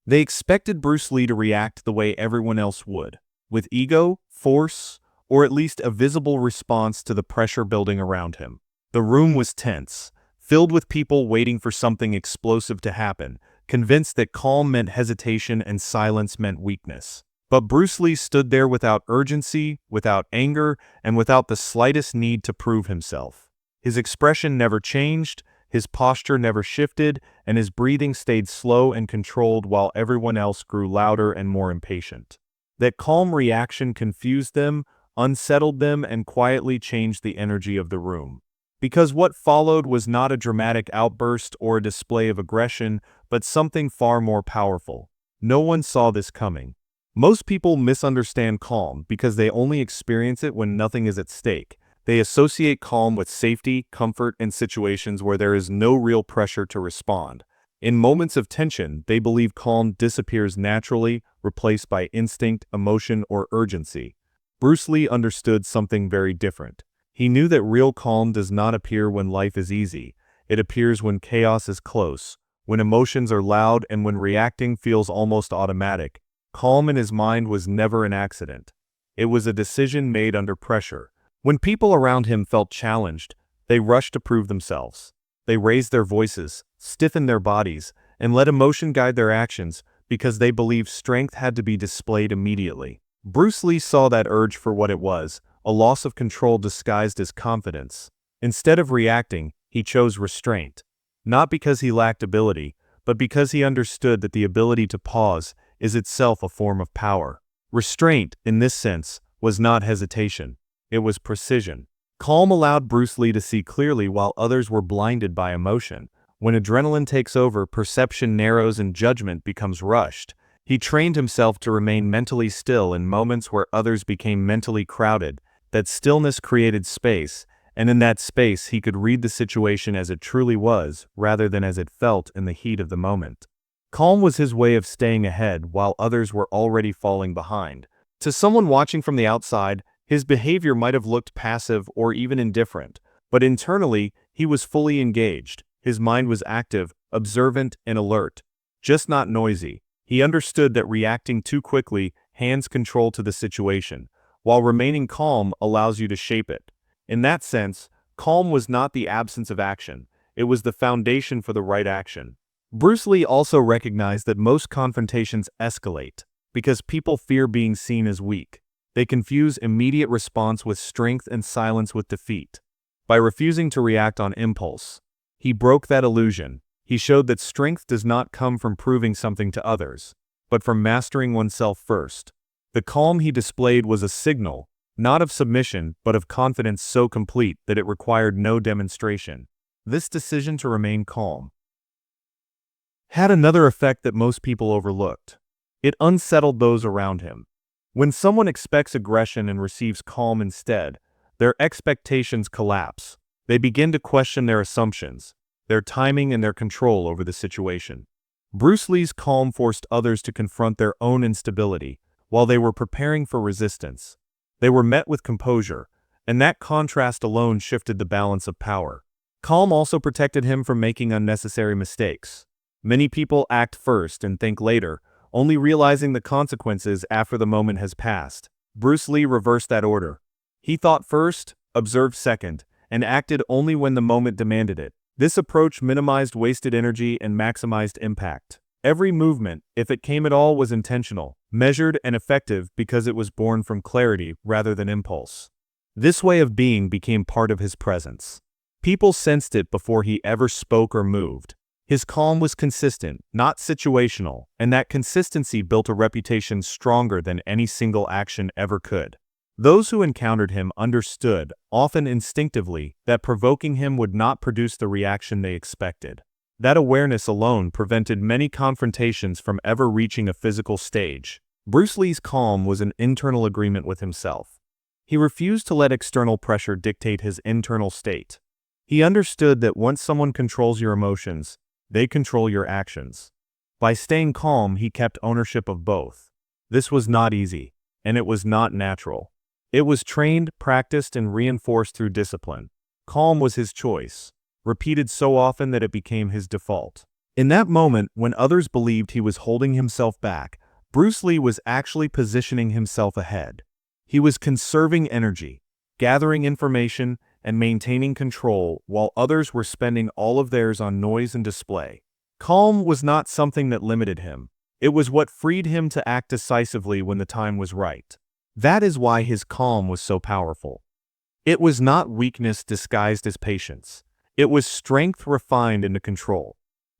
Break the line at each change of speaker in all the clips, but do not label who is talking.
They expected Bruce Lee to react the way everyone else would, with ego, force, or at least a visible response to the pressure building around him. The room was tense, filled with people waiting for something explosive to happen, convinced that calm meant hesitation and silence meant weakness. But Bruce Lee stood there without urgency, without anger, and without the slightest need to prove himself. His expression never changed, his posture never shifted, and his breathing stayed slow and controlled while everyone else grew louder and more impatient. That calm reaction confused them, unsettled them, and quietly changed the energy of the room. Because what followed was not a dramatic outburst or a display of aggression, but something far more powerful. No one saw this coming. Most people misunderstand calm because they only experience it when nothing is at stake. They associate calm with safety, comfort, and situations where there is no real pressure to respond. In moments of tension, they believe calm disappears naturally, replaced by instinct, emotion, or urgency. Bruce Lee understood something very different. He knew that real calm does not appear when life is easy. It appears when chaos is close, when emotions are loud, and when reacting feels almost automatic. Calm in his mind was never an accident. It was a decision made under pressure. When people around him felt challenged, they rushed to prove themselves. They raised their voices, stiffened their bodies, and let emotion guide their actions because they believed strength had to be displayed immediately. Bruce Lee saw that urge for what it was, a loss of control disguised as confidence. Instead of reacting, he chose restraint. Not because he lacked ability, but because he understood that the ability to pause is itself a form of power. Restraint, in this sense, was not hesitation. It was precision. Calm allowed Bruce Lee to see clearly while others were blinded by emotion. When adrenaline takes over, perception narrows and judgment becomes rushed. He trained himself to remain mentally still in moments where others became mentally crowded. That stillness created space, and in that space he could read the situation as it truly was, rather than as it felt in the heat of the moment. Calm was his way of staying ahead while others were already falling behind. To someone watching from the outside, his behavior might have looked passive or even indifferent, but internally, he was fully engaged. His mind was active, observant, and alert, just not noisy. He understood that reacting too quickly hands control to the situation, while remaining calm allows you to shape it. In that sense, calm was not the absence of action, it was the foundation for the right action. Bruce Lee also recognized that most confrontations escalate because people fear being seen as weak. They confuse immediate response with strength and silence with defeat. By refusing to react on impulse, he broke that illusion. He showed that strength does not come from proving something to others, but from mastering oneself first. The calm he displayed was a signal, not of submission, but of confidence so complete that it required no demonstration. This decision to remain calm had another effect that most people overlooked. It unsettled those around him. When someone expects aggression and receives calm instead, their expectations collapse. They begin to question their assumptions, their timing, and their control over the situation. Bruce Lee's calm forced others to confront their own instability while they were preparing for resistance. They were met with composure, and that contrast alone shifted the balance of power. Calm also protected him from making unnecessary mistakes. Many people act first and think later, only realizing the consequences after the moment has passed. Bruce Lee reversed that order. He thought first, observed second, and acted only when the moment demanded it. This approach minimized wasted energy and maximized impact. Every movement, if it came at all, was intentional, measured, and effective because it was born from clarity rather than impulse. This way of being became part of his presence. People sensed it before he ever spoke or moved. His calm was consistent, not situational, and that consistency built a reputation stronger than any single action ever could. Those who encountered him understood, often instinctively, that provoking him would not produce the reaction they expected. That awareness alone prevented many confrontations from ever reaching a physical stage. Bruce Lee's calm was an internal agreement with himself. He refused to let external pressure dictate his internal state. He understood that once someone controls your emotions, they control your actions. By staying calm, he kept ownership of both. This was not easy, and it was not natural. It was trained, practiced, and reinforced through discipline. Calm was his choice, repeated so often that it became his default. In that moment, when others believed he was holding himself back, Bruce Lee was actually positioning himself ahead. He was conserving energy, gathering information, and maintaining control while others were spending all of theirs on noise and display. Calm was not something that limited him. It was what freed him to act decisively when the time was right. That is why his calm was so powerful. It was not weakness disguised as patience. It was strength refined into control.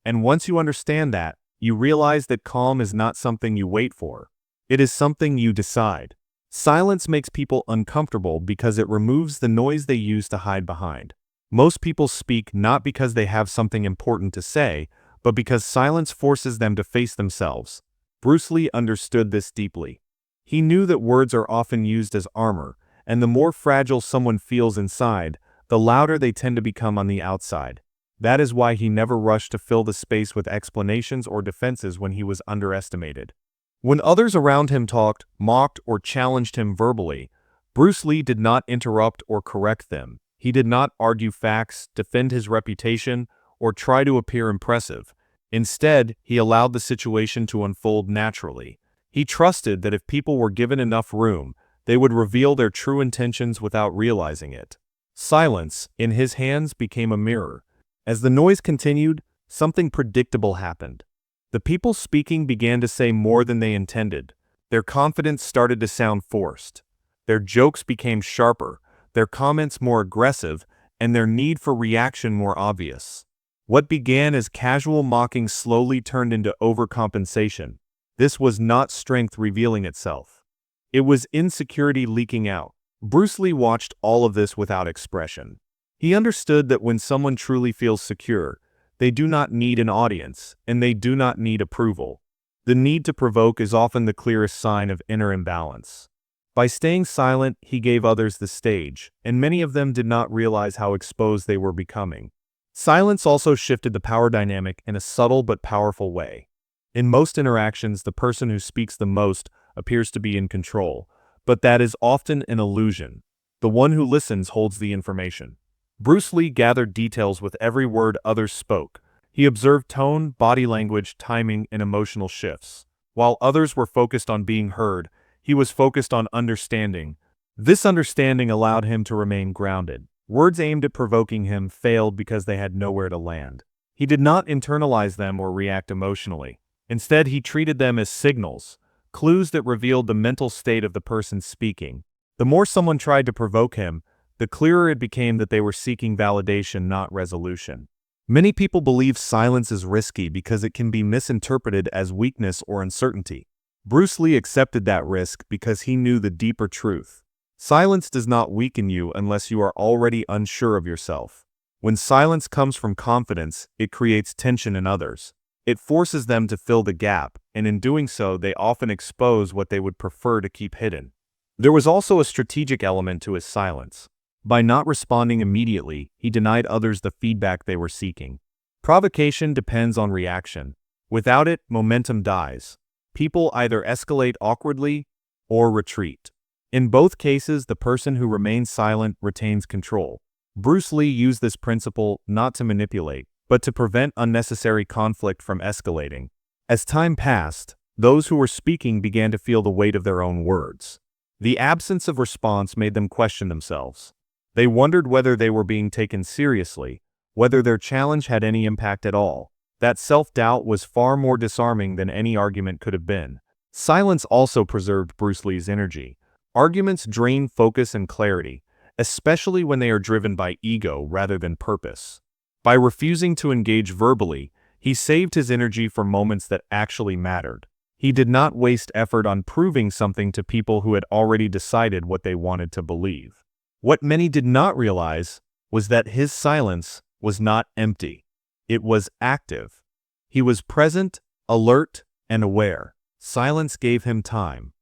And once you understand that, you realize that calm is not something you wait for. It is something you decide. Silence makes people uncomfortable because it removes the noise they use to hide behind. Most people speak not because they have something important to say, but because silence forces them to face themselves. Bruce Lee understood this deeply. He knew that words are often used as armor, and the more fragile someone feels inside, the louder they tend to become on the outside. That is why he never rushed to fill the space with explanations or defenses when he was underestimated. When others around him talked, mocked, or challenged him verbally, Bruce Lee did not interrupt or correct them. He did not argue facts, defend his reputation, or try to appear impressive. Instead, he allowed the situation to unfold naturally. He trusted that if people were given enough room, they would reveal their true intentions without realizing it. Silence, in his hands, became a mirror. As the noise continued, something predictable happened. The people speaking began to say more than they intended. Their confidence started to sound forced. Their jokes became sharper, their comments more aggressive, and their need for reaction more obvious. What began as casual mocking slowly turned into overcompensation. This was not strength revealing itself. It was insecurity leaking out. Bruce Lee watched all of this without expression. He understood that when someone truly feels secure, they do not need an audience, and they do not need approval. The need to provoke is often the clearest sign of inner imbalance. By staying silent, he gave others the stage, and many of them did not realize how exposed they were becoming. Silence also shifted the power dynamic in a subtle but powerful way. In most interactions, the person who speaks the most appears to be in control, but that is often an illusion. The one who listens holds the information. Bruce Lee gathered details with every word others spoke. He observed tone, body language, timing, and emotional shifts. While others were focused on being heard, he was focused on understanding. This understanding allowed him to remain grounded. Words aimed at provoking him failed because they had nowhere to land. He did not internalize them or react emotionally. Instead, he treated them as signals, clues that revealed the mental state of the person speaking. The more someone tried to provoke him, the clearer it became that they were seeking validation, not resolution. Many people believe silence is risky because it can be misinterpreted as weakness or uncertainty. Bruce Lee accepted that risk because he knew the deeper truth. Silence does not weaken you unless you are already unsure of yourself. When silence comes from confidence, it creates tension in others. It forces them to fill the gap, and in doing so, they often expose what they would prefer to keep hidden. There was also a strategic element to his silence. By not responding immediately, he denied others the feedback they were seeking. Provocation depends on reaction. Without it, momentum dies. People either escalate awkwardly or retreat. In both cases, the person who remains silent retains control. Bruce Lee used this principle not to manipulate, but to prevent unnecessary conflict from escalating. As time passed, those who were speaking began to feel the weight of their own words. The absence of response made them question themselves. They wondered whether they were being taken seriously, whether their challenge had any impact at all. That self-doubt was far more disarming than any argument could have been. Silence also preserved Bruce Lee's energy. Arguments drain focus and clarity, especially when they are driven by ego rather than purpose. By refusing to engage verbally, he saved his energy for moments that actually mattered. He did not waste effort on proving something to people who had already decided what they wanted to believe. What many did not realize was that his silence was not empty. It was active. He was present, alert, and aware. Silence gave him time,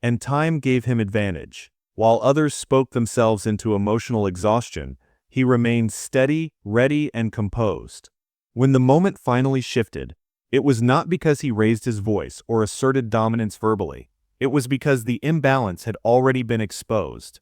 and time gave him advantage. While others spoke themselves into emotional exhaustion, he remained steady, ready, and composed. When the moment finally shifted, it was not because he raised his voice or asserted dominance verbally. It was because the imbalance had already been exposed.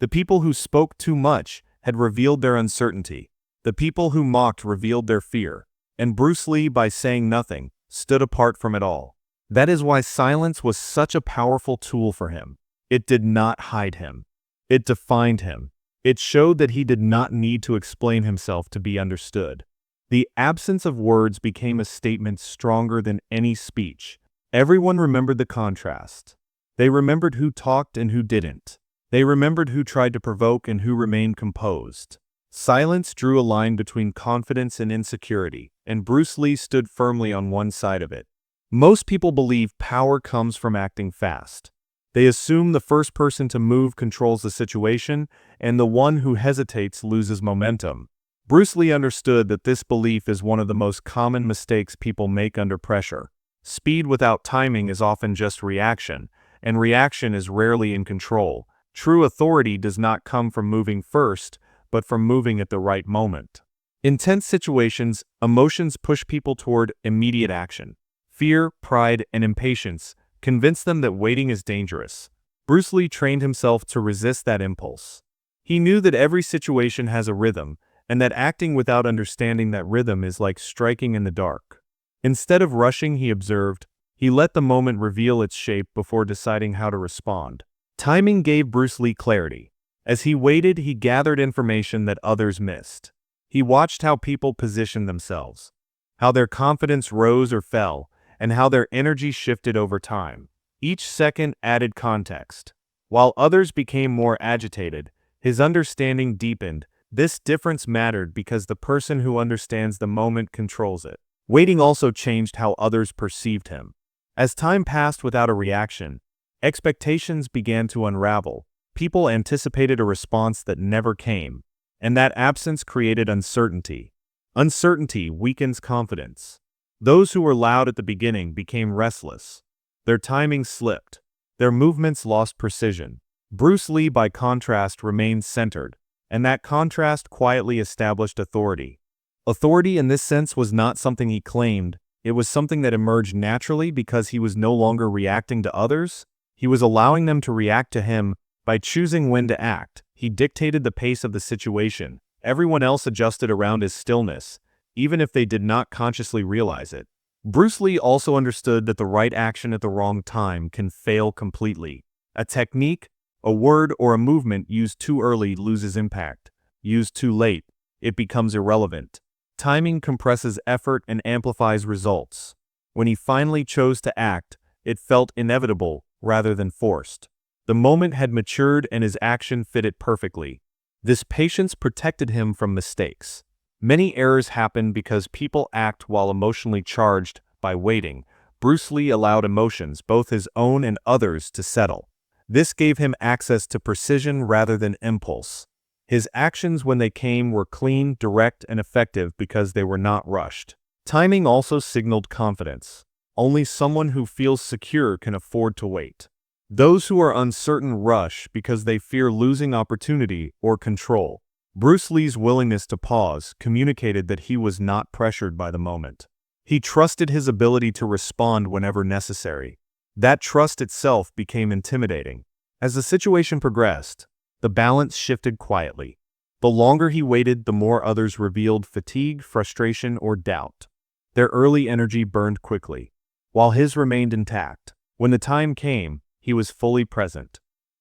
The people who spoke too much had revealed their uncertainty. The people who mocked revealed their fear. and Bruce Lee, by saying nothing, stood apart from it all. That is why silence was such a powerful tool for him. It did not hide him. It defined him. It showed that he did not need to explain himself to be understood. The absence of words became a statement stronger than any speech. Everyone remembered the contrast. They remembered who talked and who didn't. They remembered who tried to provoke and who remained composed. Silence drew a line between confidence and insecurity, and Bruce Lee stood firmly on one side of it. Most people believe power comes from acting fast. They assume the first person to move controls the situation, and the one who hesitates loses momentum. Bruce Lee understood that this belief is one of the most common mistakes people make under pressure. Speed without timing is often just reaction, and reaction is rarely in control. True authority does not come from moving first, but from moving at the right moment. In tense situations, emotions push people toward immediate action. Fear, pride, and impatience convince them that waiting is dangerous. Bruce Lee trained himself to resist that impulse. He knew that every situation has a rhythm, and that acting without understanding that rhythm is like striking in the dark. Instead of rushing, he observed. He let the moment reveal its shape before deciding how to respond. Timing gave Bruce Lee clarity. As he waited, he gathered information that others missed. He watched how people positioned themselves, how their confidence rose or fell, and how their energy shifted over time. Each second added context. While others became more agitated, his understanding deepened. This difference mattered because the person who understands the moment controls it. Waiting also changed how others perceived him. As time passed without a reaction, expectations began to unravel. People anticipated a response that never came, and that absence created uncertainty. Uncertainty weakens confidence. Those who were loud at the beginning became restless. Their timing slipped. Their movements lost precision. Bruce Lee, by contrast, remained centered, and that contrast quietly established authority. Authority in this sense was not something he claimed. It was something that emerged naturally because he was no longer reacting to others. He was allowing them to react to him. By choosing when to act, he dictated the pace of the situation. Everyone else adjusted around his stillness, even if they did not consciously realize it. Bruce Lee also understood that the right action at the wrong time can fail completely. A technique, a word, or a movement used too early loses impact. Used too late, it becomes irrelevant. Timing compresses effort and amplifies results. When he finally chose to act, it felt inevitable rather than forced. The moment had matured and his action fit it perfectly. This patience protected him from mistakes. Many errors happen because people act while emotionally charged. By waiting, Bruce Lee allowed emotions, both his own and others, to settle. This gave him access to precision rather than impulse. His actions, when they came, were clean, direct, and effective because they were not rushed. Timing also signaled confidence. Only someone who feels secure can afford to wait. Those who are uncertain rush because they fear losing opportunity or control. Bruce Lee's willingness to pause communicated that he was not pressured by the moment. He trusted his ability to respond whenever necessary. That trust itself became intimidating. As the situation progressed, the balance shifted quietly. The longer he waited, the more others revealed fatigue, frustration, or doubt. Their early energy burned quickly, while his remained intact. When the time came, he was fully present,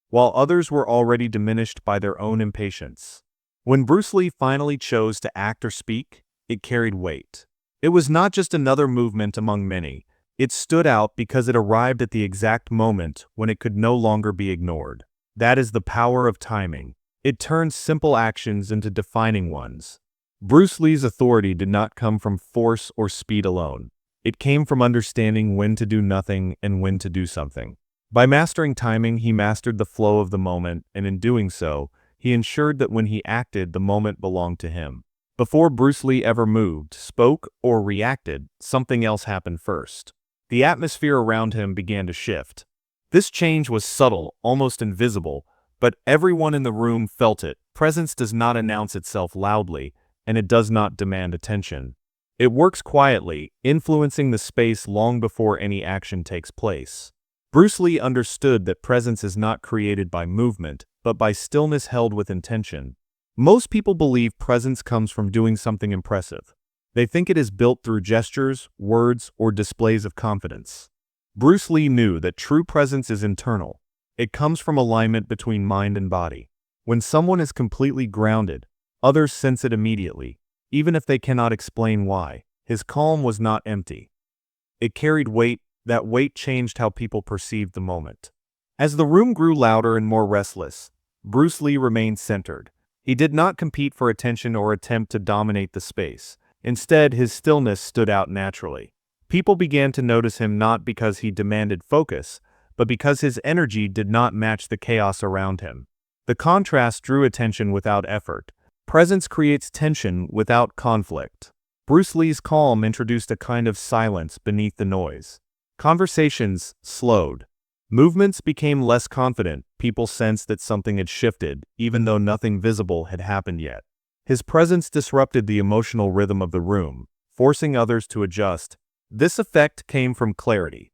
while others were already diminished by their own impatience. When Bruce Lee finally chose to act or speak, it carried weight. It was not just another movement among many. It stood out because it arrived at the exact moment when it could no longer be ignored. That is the power of timing. It turns simple actions into defining ones. Bruce Lee's authority did not come from force or speed alone. It came from understanding when to do nothing and when to do something. By mastering timing, he mastered the flow of the moment, and in doing so, he ensured that when he acted, the moment belonged to him. Before Bruce Lee ever moved, spoke, or reacted, something else happened first. The atmosphere around him began to shift. This change was subtle, almost invisible, but everyone in the room felt it. Presence does not announce itself loudly, and it does not demand attention. It works quietly, influencing the space long before any action takes place. Bruce Lee understood that presence is not created by movement, but by stillness held with intention. Most people believe presence comes from doing something impressive. They think it is built through gestures, words, or displays of confidence. Bruce Lee knew that true presence is internal. It comes from alignment between mind and body. When someone is completely grounded, others sense it immediately, even if they cannot explain why. His calm was not empty. It carried weight. That weight changed how people perceived the moment. As the room grew louder and more restless, Bruce Lee remained centered. He did not compete for attention or attempt to dominate the space. Instead, his stillness stood out naturally. People began to notice him not because he demanded focus, but because his energy did not match the chaos around him. The contrast drew attention without effort. Presence creates tension without conflict. Bruce Lee's calm introduced a kind of silence beneath the noise. Conversations slowed. Movements became less confident. People sensed that something had shifted, even though nothing visible had happened yet. His presence disrupted the emotional rhythm of the room, forcing others to adjust. This effect came from clarity.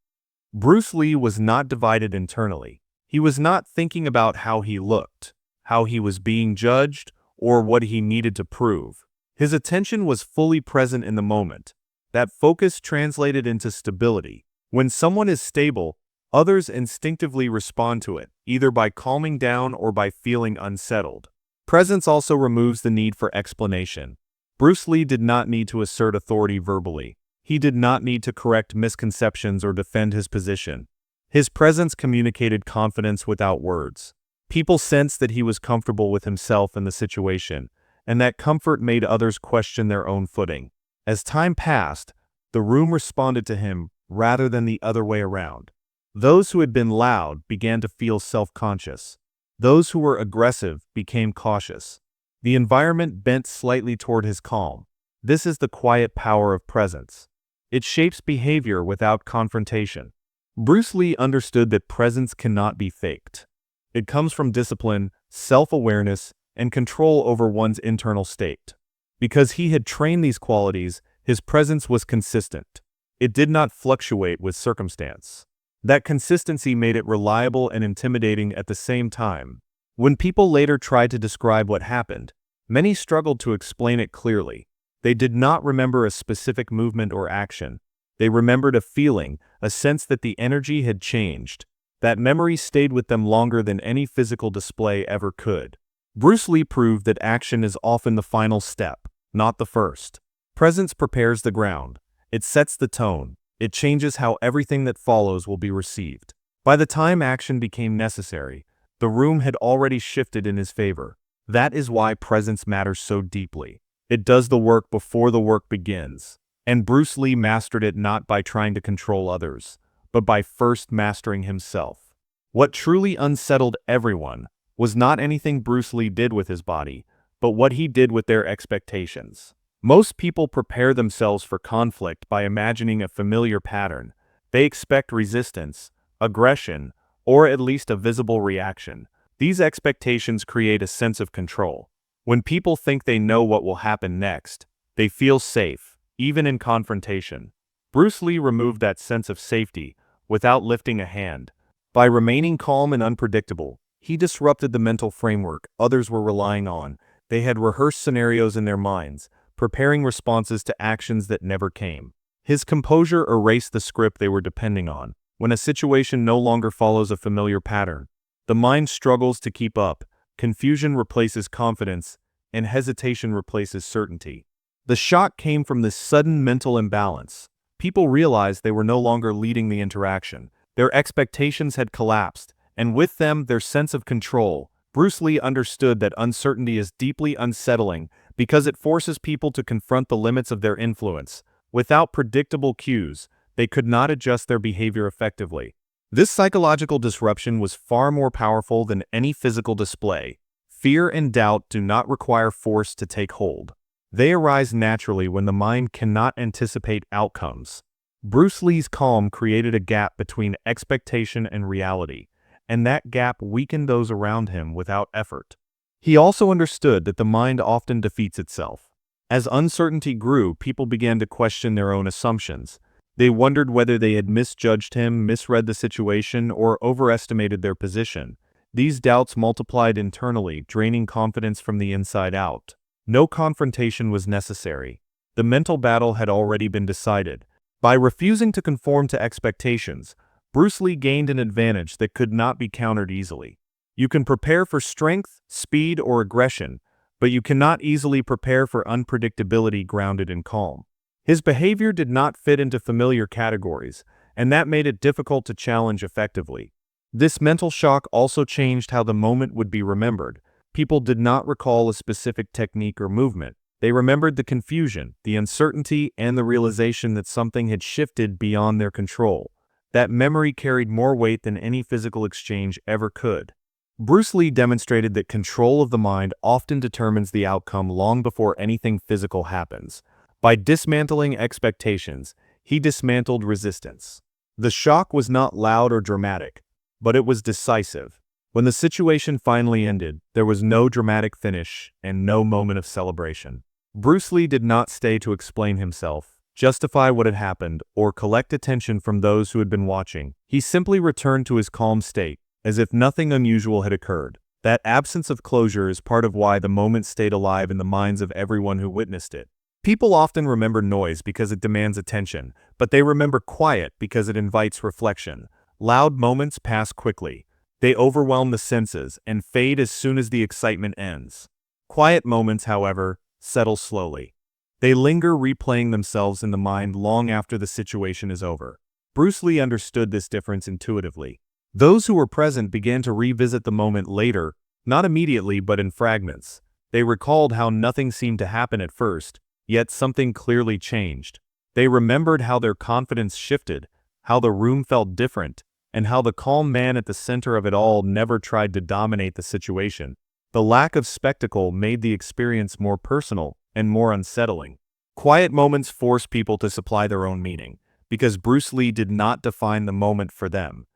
Bruce Lee was not divided internally. He was not thinking about how he looked, how he was being judged, or what he needed to prove. His attention was fully present in the moment. That focus translated into stability. When someone is stable, others instinctively respond to it, either by calming down or by feeling unsettled. Presence also removes the need for explanation. Bruce Lee did not need to assert authority verbally. He did not need to correct misconceptions or defend his position. His presence communicated confidence without words. People sensed that he was comfortable with himself and the situation, and that comfort made others question their own footing. As time passed, the room responded to him rather than the other way around. Those who had been loud began to feel self-conscious. Those who were aggressive became cautious. The environment bent slightly toward his calm. This is the quiet power of presence. It shapes behavior without confrontation. Bruce Lee understood that presence cannot be faked. It comes from discipline, self-awareness, and control over one's internal state. Because he had trained these qualities, his presence was consistent. It did not fluctuate with circumstance. That consistency made it reliable and intimidating at the same time. When people later tried to describe what happened, many struggled to explain it clearly. They did not remember a specific movement or action. They remembered a feeling, a sense that the energy had changed. That memory stayed with them longer than any physical display ever could. Bruce Lee proved that action is often the final step, not the first. Presence prepares the ground. It sets the tone. It changes how everything that follows will be received. By the time action became necessary, the room had already shifted in his favor. That is why presence matters so deeply. It does the work before the work begins. And Bruce Lee mastered it not by trying to control others, but by first mastering himself. What truly unsettled everyone was not anything Bruce Lee did with his body, but what he did with their expectations. Most people prepare themselves for conflict by imagining a familiar pattern. They expect resistance, aggression, or at least a visible reaction. These expectations create a sense of control. When people think they know what will happen next, they feel safe, even in confrontation. Bruce Lee removed that sense of safety without lifting a hand. By remaining calm and unpredictable, he disrupted the mental framework others were relying on. They had rehearsed scenarios in their minds, preparing responses to actions that never came. His composure erased the script they were depending on. When a situation no longer follows a familiar pattern, the mind struggles to keep up. Confusion replaces confidence, and hesitation replaces certainty. The shock came from this sudden mental imbalance. People realized they were no longer leading the interaction. Their expectations had collapsed, and with them their sense of control. Bruce Lee understood that uncertainty is deeply unsettling because it forces people to confront the limits of their influence. Without predictable cues, they could not adjust their behavior effectively. This psychological disruption was far more powerful than any physical display. Fear and doubt do not require force to take hold. They arise naturally when the mind cannot anticipate outcomes. Bruce Lee's calm created a gap between expectation and reality, and that gap weakened those around him without effort. He also understood that the mind often defeats itself. As uncertainty grew, people began to question their own assumptions. They wondered whether they had misjudged him, misread the situation, or overestimated their position. These doubts multiplied internally, draining confidence from the inside out. No confrontation was necessary. The mental battle had already been decided. By refusing to conform to expectations, Bruce Lee gained an advantage that could not be countered easily. You can prepare for strength, speed, or aggression, but you cannot easily prepare for unpredictability grounded in calm. His behavior did not fit into familiar categories, and that made it difficult to challenge effectively. This mental shock also changed how the moment would be remembered. People did not recall a specific technique or movement. They remembered the confusion, the uncertainty, and the realization that something had shifted beyond their control. That memory carried more weight than any physical exchange ever could. Bruce Lee demonstrated that control of the mind often determines the outcome long before anything physical happens. By dismantling expectations, he dismantled resistance. The shock was not loud or dramatic, but it was decisive. When the situation finally ended, there was no dramatic finish and no moment of celebration. Bruce Lee did not stay to explain himself, justify what had happened, or collect attention from those who had been watching. He simply returned to his calm state, as if nothing unusual had occurred. That absence of closure is part of why the moment stayed alive in the minds of everyone who witnessed it. People often remember noise because it demands attention, but they remember quiet because it invites reflection. Loud moments pass quickly. They overwhelm the senses and fade as soon as the excitement ends. Quiet moments, however, settle slowly. They linger, replaying themselves in the mind long after the situation is over. Bruce Lee understood this difference intuitively. Those who were present began to revisit the moment later, not immediately but in fragments. They recalled how nothing seemed to happen at first, yet something clearly changed. They remembered how their confidence shifted, how the room felt different, and how the calm man at the center of it all never tried to dominate the situation. The lack of spectacle made the experience more personal and more unsettling. Quiet moments force people to supply their own meaning, because Bruce Lee did not define the moment for them.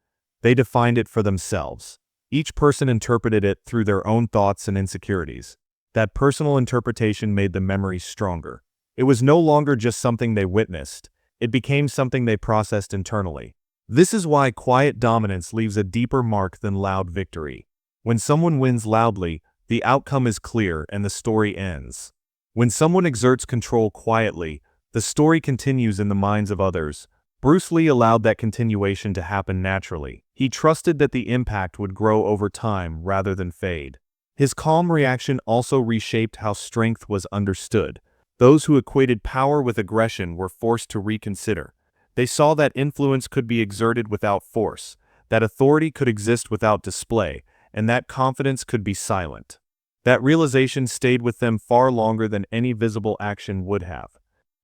They defined it for themselves. Each person interpreted it through their own thoughts and insecurities. That personal interpretation made the memory stronger. It was no longer just something they witnessed. It became something they processed internally. This is why quiet dominance leaves a deeper mark than loud victory. When someone wins loudly, the outcome is clear and the story ends. When someone exerts control quietly, the story continues in the minds of others. Bruce Lee allowed that continuation to happen naturally. He trusted that the impact would grow over time rather than fade. His calm reaction also reshaped how strength was understood. Those who equated power with aggression were forced to reconsider. They saw that influence could be exerted without force, that authority could exist without display, and that confidence could be silent. That realization stayed with them far longer than any visible action would have.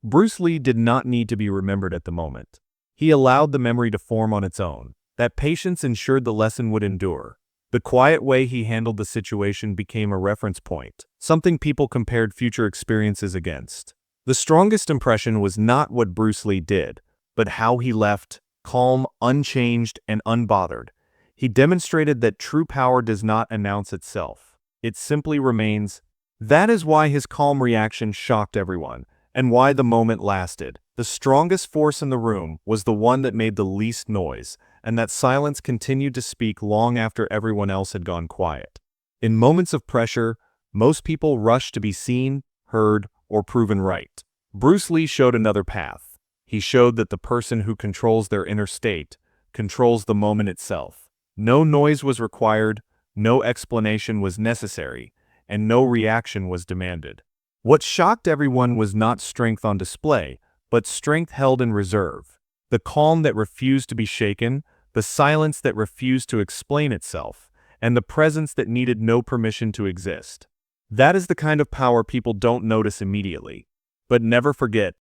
Bruce Lee did not need to be remembered at the moment. He allowed the memory to form on its own. That patience ensured the lesson would endure. The quiet way he handled the situation became a reference point, something people compared future experiences against. The strongest impression was not what Bruce Lee did, but how he left, calm, unchanged, and unbothered. He demonstrated that true power does not announce itself. It simply remains. That is why his calm reaction shocked everyone, and why the moment lasted. The strongest force in the room was the one that made the least noise, and that silence continued to speak long after everyone else had gone quiet. In moments of pressure, most people rush to be seen, heard, or proven right. Bruce Lee showed another path. He showed that the person who controls their inner state controls the moment itself. No noise was required, no explanation was necessary, and no reaction was demanded. What shocked everyone was not strength on display, but strength held in reserve. The calm that refused to be shaken, the silence that refused to explain itself, and the presence that needed no permission to exist. That is the kind of power people don't notice immediately, but never forget.